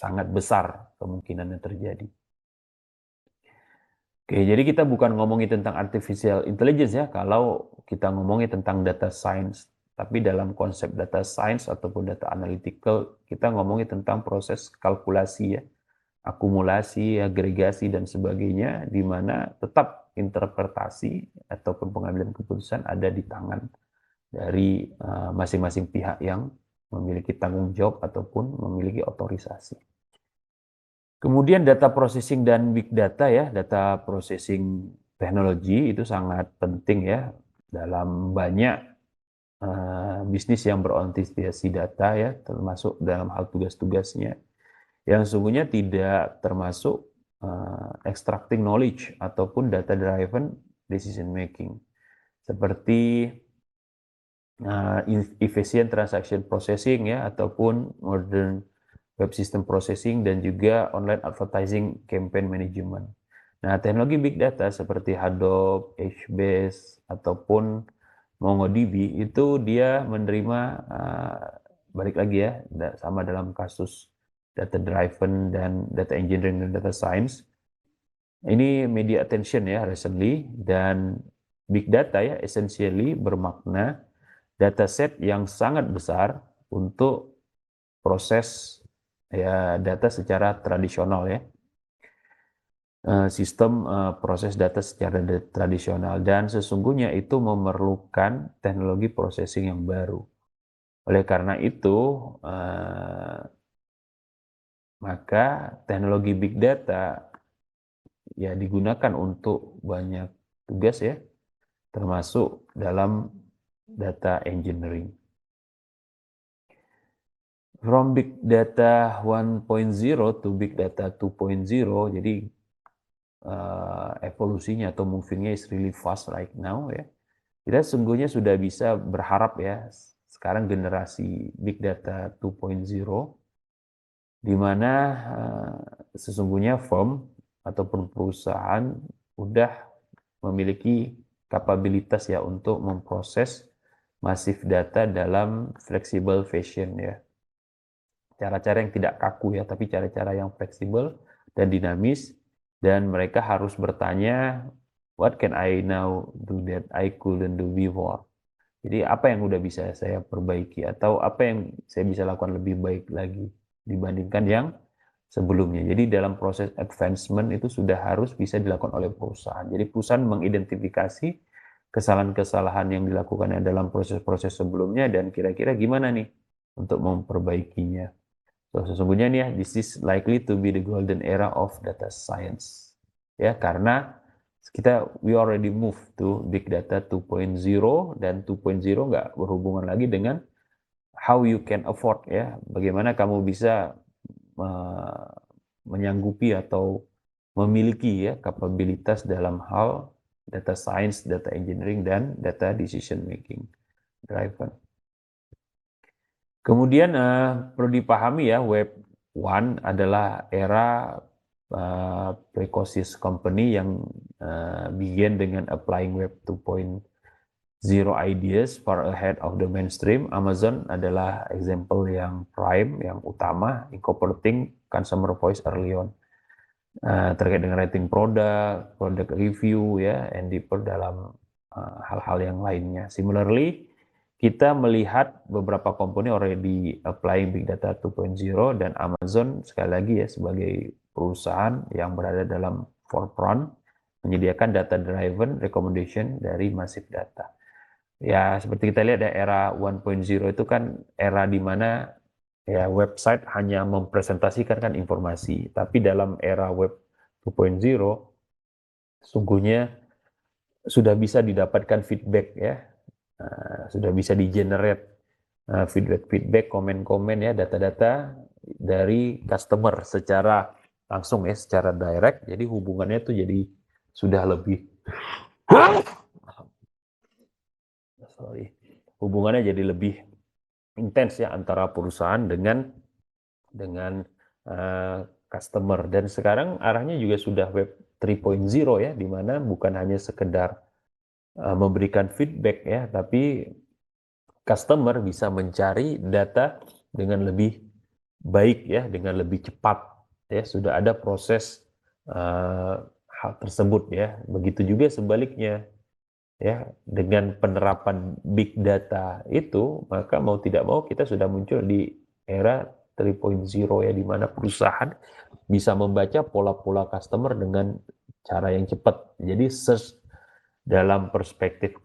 sangat besar kemungkinannya terjadi. Oke, jadi kita bukan ngomongin tentang artificial intelligence ya, kalau kita ngomongin tentang data science. Tapi dalam konsep data science ataupun data analytical, kita ngomongin tentang proses kalkulasi ya, akumulasi, agregasi, dan sebagainya, di mana tetap interpretasi ataupun pengambilan keputusan ada di tangan dari masing-masing pihak yang memiliki tanggung jawab ataupun memiliki otorisasi. Kemudian data processing dan big data ya, data processing teknologi itu sangat penting ya dalam banyak bisnis yang berorientasi data ya, termasuk dalam hal tugas-tugasnya yang sesungguhnya tidak termasuk extracting knowledge ataupun data driven decision making seperti efficient transaction processing ya, ataupun modern web system processing, dan juga online advertising campaign management. Nah, teknologi big data seperti Hadoop, HBase, ataupun MongoDB itu dia menerima balik lagi ya, sama dalam kasus data driven dan data engineering dan data science. Ini media attention ya recently, dan big data ya essentially bermakna dataset yang sangat besar untuk proses ya data secara tradisional ya. Sistem proses data secara tradisional, dan sesungguhnya itu memerlukan teknologi processing yang baru. Oleh karena itu, maka teknologi big data ya digunakan untuk banyak tugas ya, termasuk dalam data engineering. From big data 1.0 to big data 2.0, jadi evolusinya atau movingnya is really fast right now ya. Kita sesungguhnya sudah bisa berharap ya, sekarang generasi big data 2.0, di mana sesungguhnya firm ataupun perusahaan udah memiliki kapabilitas ya untuk memproses masif data dalam flexible fashion ya. Cara-cara yang tidak kaku ya, tapi cara-cara yang fleksibel dan dinamis, dan mereka harus bertanya, what can I now do that I couldn't do before? Jadi apa yang udah bisa saya perbaiki, atau apa yang saya bisa lakukan lebih baik lagi dibandingkan yang sebelumnya. Jadi dalam proses advancement itu sudah harus bisa dilakukan oleh perusahaan. Jadi perusahaan mengidentifikasi kesalahan-kesalahan yang dilakukan dalam proses-proses sebelumnya, dan kira-kira gimana nih untuk memperbaikinya. So, sesungguhnya nih ya, this is likely to be the golden era of data science. Ya, karena we already move to big data 2.0, dan 2.0 nggak berhubungan lagi dengan how you can afford ya, bagaimana kamu bisa menyanggupi atau memiliki ya kapabilitas dalam hal data science, data engineering, dan data decision making driven. Kemudian perlu dipahami ya, Web 1 adalah era precocious company yang begin dengan applying Web 2.0 ideas far ahead of the mainstream. Amazon adalah example yang prime, yang utama, incorporating consumer voice early on. Terkait dengan rating produk review ya, and deeper dalam hal-hal yang lainnya. Similarly, kita melihat beberapa company already applying big data 2.0, dan Amazon sekali lagi ya sebagai perusahaan yang berada dalam forefront menyediakan data driven recommendation dari massive data. Ya seperti kita lihat ya, era 1.0 itu kan era di mana ya website hanya mempresentasikan kan informasi, tapi dalam era web 2.0 sungguhnya sudah bisa didapatkan feedback ya, sudah bisa di-generate feedback, komen-komen ya, data-data dari customer secara langsung ya, secara direct. Jadi hubungannya tuh jadi sudah lebih hubungannya jadi lebih intens ya antara perusahaan dengan customer. Dan sekarang arahnya juga sudah web 3.0 ya, di mana bukan hanya sekedar memberikan feedback ya, tapi customer bisa mencari data dengan lebih baik ya, dengan lebih cepat ya, sudah ada proses hal tersebut ya. Begitu juga sebaliknya ya, dengan penerapan big data itu, maka mau tidak mau kita sudah muncul di era 3.0 ya, di mana perusahaan bisa membaca pola-pola customer dengan cara yang cepat. Jadi search dalam perspektif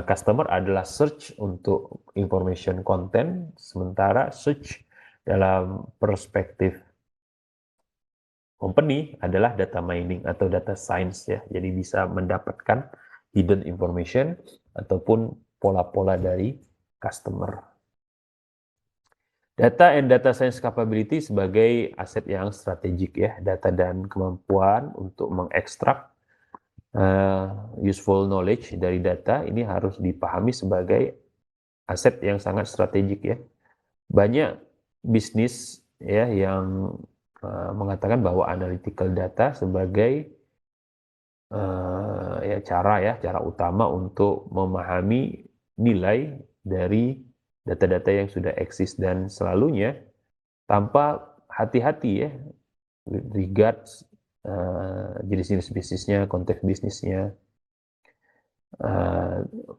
customer adalah search untuk information content, sementara search dalam perspektif company adalah data mining atau data science ya. Jadi bisa mendapatkan hidden information ataupun pola-pola dari customer. Data and data science capability sebagai aset yang strategik ya, data dan kemampuan untuk mengekstrak useful knowledge dari data ini harus dipahami sebagai aset yang sangat strategik ya. Banyak bisnis ya yang mengatakan bahwa analytical data sebagai cara utama untuk memahami nilai dari data-data yang sudah eksis, dan selalunya tanpa hati-hati ya, regards jenis-jenis bisnisnya, konteks bisnisnya,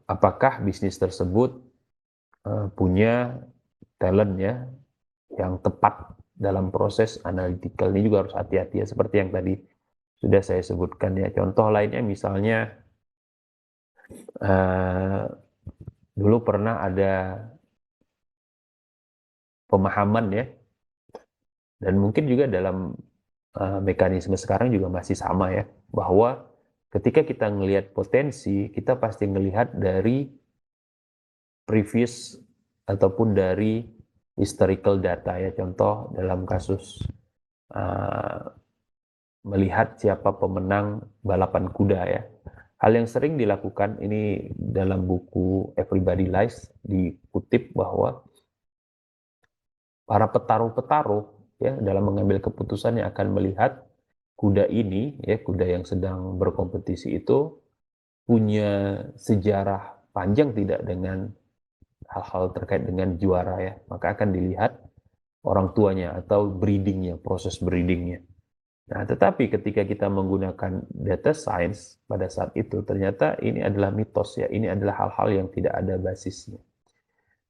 apakah bisnis tersebut punya talent ya yang tepat dalam proses analytical. Ini juga harus hati-hati ya, seperti yang tadi sudah saya sebutkan ya. Contoh lainnya misalnya dulu pernah ada pemahaman ya, dan mungkin juga dalam mekanisme sekarang juga masih sama ya, bahwa ketika kita ngelihat potensi, kita pasti ngelihat dari previous ataupun dari historical data ya. Contoh dalam kasus melihat siapa pemenang balapan kuda ya. Hal yang sering dilakukan ini dalam buku Everybody Lies dikutip bahwa para petaruh-petaruh ya dalam mengambil keputusan yang akan melihat kuda ini ya, kuda yang sedang berkompetisi itu punya sejarah panjang tidak dengan hal-hal terkait dengan juara ya, maka akan dilihat orang tuanya atau breedingnya, proses breedingnya. Nah, tetapi ketika kita menggunakan data science pada saat itu, ternyata ini adalah mitos ya, ini adalah hal-hal yang tidak ada basisnya.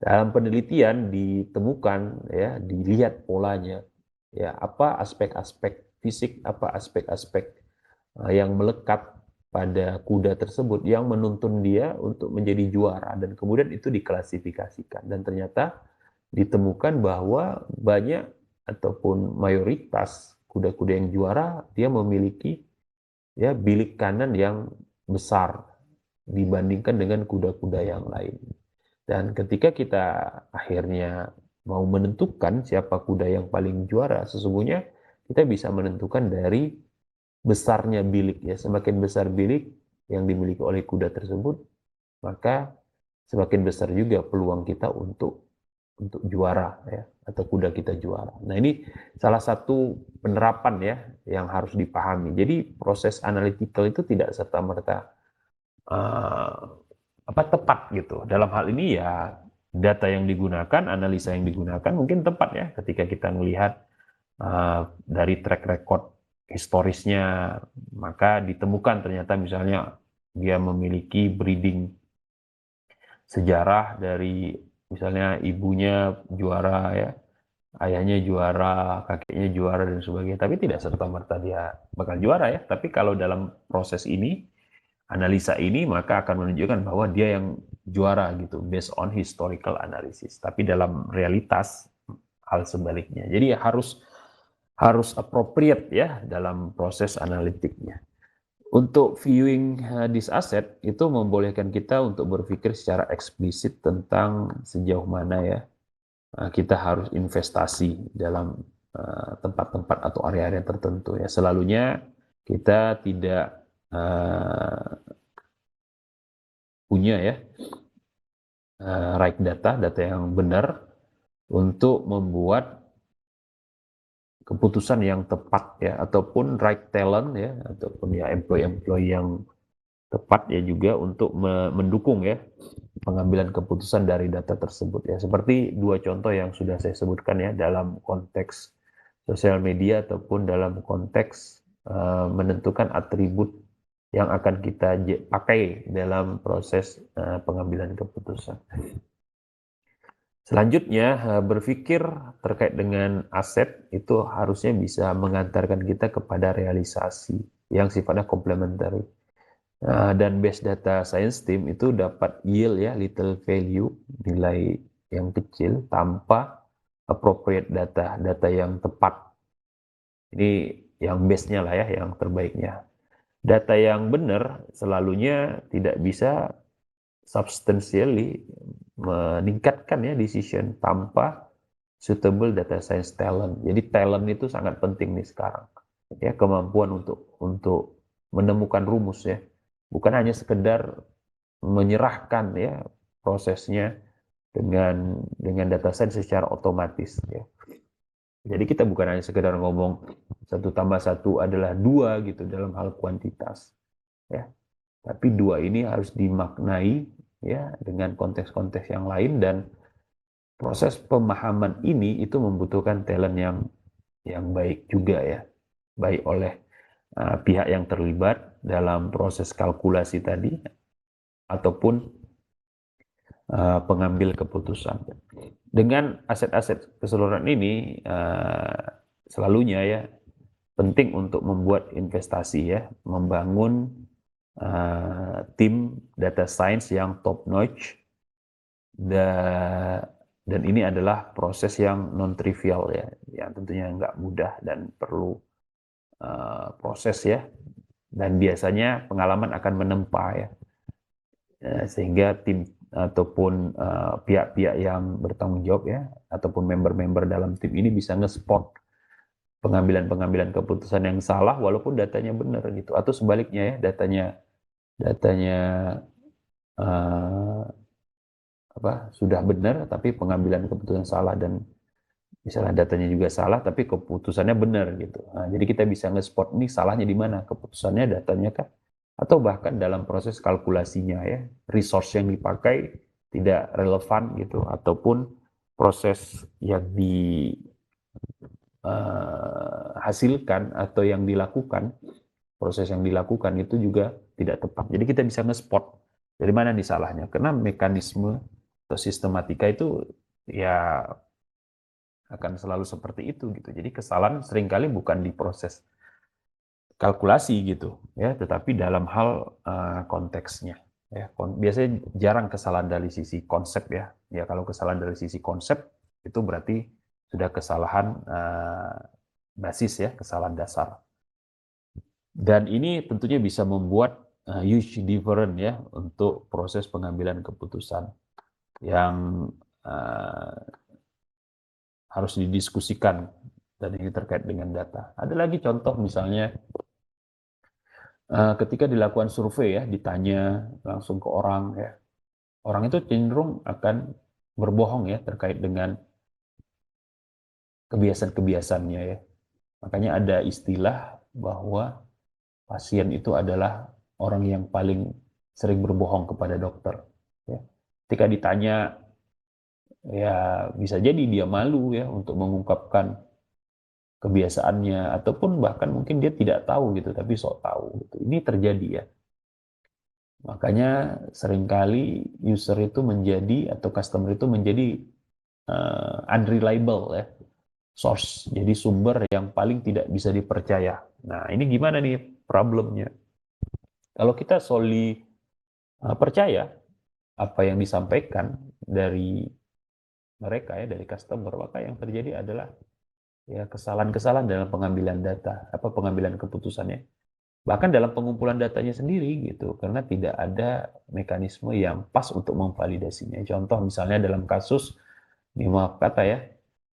Dalam penelitian ditemukan ya, dilihat polanya ya, apa aspek-aspek fisik, apa aspek-aspek yang melekat pada kuda tersebut yang menuntun dia untuk menjadi juara, dan kemudian itu diklasifikasikan, dan ternyata ditemukan bahwa banyak ataupun mayoritas kuda-kuda yang juara dia memiliki ya bilik kanan yang besar dibandingkan dengan kuda-kuda yang lain. Dan ketika kita akhirnya mau menentukan siapa kuda yang paling juara, sesungguhnya kita bisa menentukan dari besarnya bilik ya. Semakin besar bilik yang dimiliki oleh kuda tersebut, maka semakin besar juga peluang kita untuk juara ya, atau kuda kita juara. Nah, ini salah satu penerapan ya yang harus dipahami. Jadi proses analytical itu tidak serta-merta tepat gitu. Dalam hal ini ya data yang digunakan, analisa yang digunakan mungkin tepat ya ketika kita melihat dari track record historisnya, maka ditemukan ternyata misalnya dia memiliki breeding sejarah dari misalnya ibunya juara ya, ayahnya juara, kakeknya juara dan sebagainya, tapi tidak serta-merta dia bakal juara ya. Tapi kalau dalam proses ini, analisa ini, maka akan menunjukkan bahwa dia yang juara gitu, based on historical analysis. Tapi dalam realitas hal sebaliknya. Jadi harus appropriate ya dalam proses analitiknya. Untuk viewing this asset itu membolehkan kita untuk berpikir secara eksplisit tentang sejauh mana ya kita harus investasi dalam tempat-tempat atau area-area tertentu ya. Selalunya kita tidak punya ya right data yang benar untuk membuat keputusan yang tepat ya, ataupun right talent ya, ataupun ya employee yang tepat ya juga untuk mendukung ya pengambilan keputusan dari data tersebut ya. Seperti dua contoh yang sudah saya sebutkan ya dalam konteks sosial media ataupun dalam konteks menentukan atribut yang akan kita pakai dalam proses pengambilan keputusan. Selanjutnya, berpikir terkait dengan aset itu harusnya bisa mengantarkan kita kepada realisasi yang sifatnya komplementari. Dan based data science team itu dapat yield ya little value, nilai yang kecil tanpa appropriate data yang tepat. Ini yang base-nya lah ya, yang terbaiknya. Data yang benar selalunya tidak bisa substantially meningkatkan ya decision tanpa suitable data science talent. Jadi talent itu sangat penting nih sekarang. Ya, kemampuan untuk menemukan rumus ya. Bukan hanya sekedar menyerahkan ya prosesnya dengan data science secara otomatis ya. Jadi kita bukan hanya sekedar ngomong 1+1 adalah 2 gitu dalam hal kuantitas ya. Tapi 2 ini harus dimaknai ya dengan konteks-konteks yang lain, dan proses pemahaman ini itu membutuhkan talent yang baik juga ya. Baik oleh pihak yang terlibat dalam proses kalkulasi tadi ataupun pengambil keputusan. Dengan aset-aset keseluruhan ini selalunya ya penting untuk membuat investasi ya, membangun tim data science yang top notch, dan ini adalah proses yang non trivial ya, yang tentunya nggak mudah dan perlu proses ya, dan biasanya pengalaman akan menempa ya, sehingga tim ataupun pihak-pihak yang bertanggung jawab ya, ataupun member-member dalam tim ini bisa nge-spot pengambilan-pengambilan keputusan yang salah walaupun datanya benar gitu, atau sebaliknya ya, datanya sudah benar tapi pengambilan keputusan salah, dan misalnya datanya juga salah tapi keputusannya benar gitu. Nah, jadi kita bisa nge-spot nih salahnya di mana, keputusannya, datanya kah, atau bahkan dalam proses kalkulasinya ya, resource yang dipakai tidak relevan gitu, ataupun proses yang dihasilkan atau yang dilakukan, proses yang dilakukan itu juga tidak tepat. Jadi kita bisa nge-spot dari mana nih salahnya, karena mekanisme atau sistematika itu ya akan selalu seperti itu gitu. Jadi kesalahan seringkali bukan di proses kalkulasi gitu ya, tetapi dalam hal konteksnya ya. Biasanya jarang kesalahan dari sisi konsep ya. Ya kalau kesalahan dari sisi konsep itu berarti sudah kesalahan basis ya, kesalahan dasar. Dan ini tentunya bisa membuat huge difference ya untuk proses pengambilan keputusan yang harus didiskusikan, dan ini terkait dengan data. Ada lagi contoh misalnya ketika dilakukan survei ya, ditanya langsung ke orang ya, orang itu cenderung akan berbohong ya terkait dengan kebiasaan-kebiasaannya ya. Makanya ada istilah bahwa pasien itu adalah orang yang paling sering berbohong kepada dokter. Ya. Ketika ditanya, ya bisa jadi dia malu ya untuk mengungkapkan kebiasaannya, ataupun bahkan mungkin dia tidak tahu gitu, tapi sok tahu gitu. Ini terjadi ya. Makanya seringkali user itu menjadi, atau customer itu menjadi unreliable ya, source, jadi sumber yang paling tidak bisa dipercaya. Nah ini gimana nih problemnya? Kalau kita solely percaya apa yang disampaikan dari mereka ya, dari customer, maka yang terjadi adalah ya kesalahan-kesalahan dalam pengambilan data, pengambilan keputusannya. Bahkan dalam pengumpulan datanya sendiri gitu, karena tidak ada mekanisme yang pas untuk memvalidasinya. Contoh misalnya dalam kasus, ini maaf kata ya,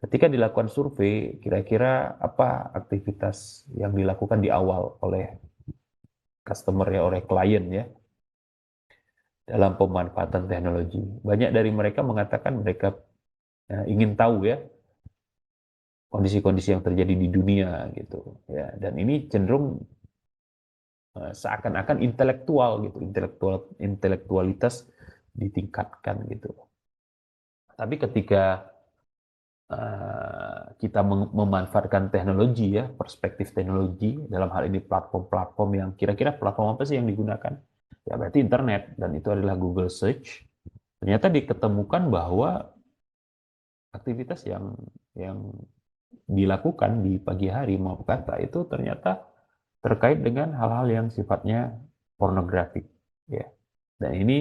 ketika dilakukan survei, kira-kira apa aktivitas yang dilakukan di awal oleh customer ya, oleh klien ya, dalam pemanfaatan teknologi. Banyak dari mereka mengatakan mereka ingin tahu ya kondisi-kondisi yang terjadi di dunia gitu ya, dan ini cenderung seakan-akan intelektual gitu, intelektualitas ditingkatkan gitu. Tapi ketika kita memanfaatkan teknologi ya, perspektif teknologi, dalam hal ini platform-platform yang kira-kira platform apa sih yang digunakan? Ya berarti internet, dan itu adalah Google Search. Ternyata diketemukan bahwa aktivitas yang dilakukan di pagi hari mau kata itu ternyata terkait dengan hal-hal yang sifatnya pornografik ya. Dan ini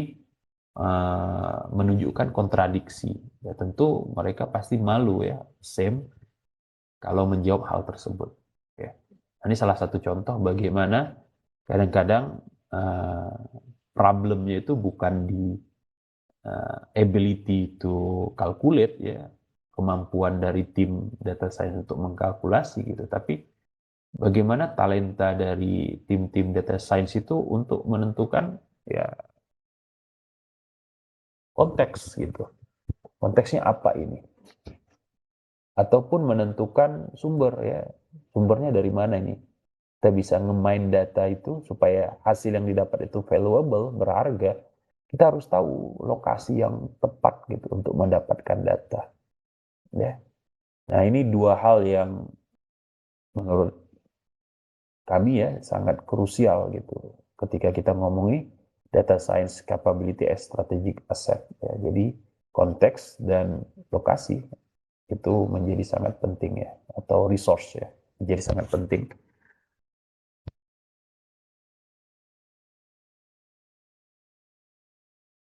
menunjukkan kontradiksi. Ya tentu mereka pasti malu ya, same kalau menjawab hal tersebut. Ya. Ini salah satu contoh bagaimana kadang-kadang problemnya itu bukan di ability to calculate ya, kemampuan dari tim data science untuk mengkalkulasi gitu, tapi bagaimana talenta dari tim-tim data science itu untuk menentukan ya konteks gitu. Konteksnya apa ini? Ataupun menentukan sumber ya. Sumbernya dari mana ini? Kita bisa nge-mine data itu supaya hasil yang didapat itu valuable, berharga. Kita harus tahu lokasi yang tepat gitu untuk mendapatkan data. Ya. Nah, ini dua hal yang menurut kami ya sangat krusial gitu ketika kita ngomongin data science capability as strategic asset ya. Jadi konteks dan lokasi itu menjadi sangat penting ya, atau resource ya, menjadi sangat penting.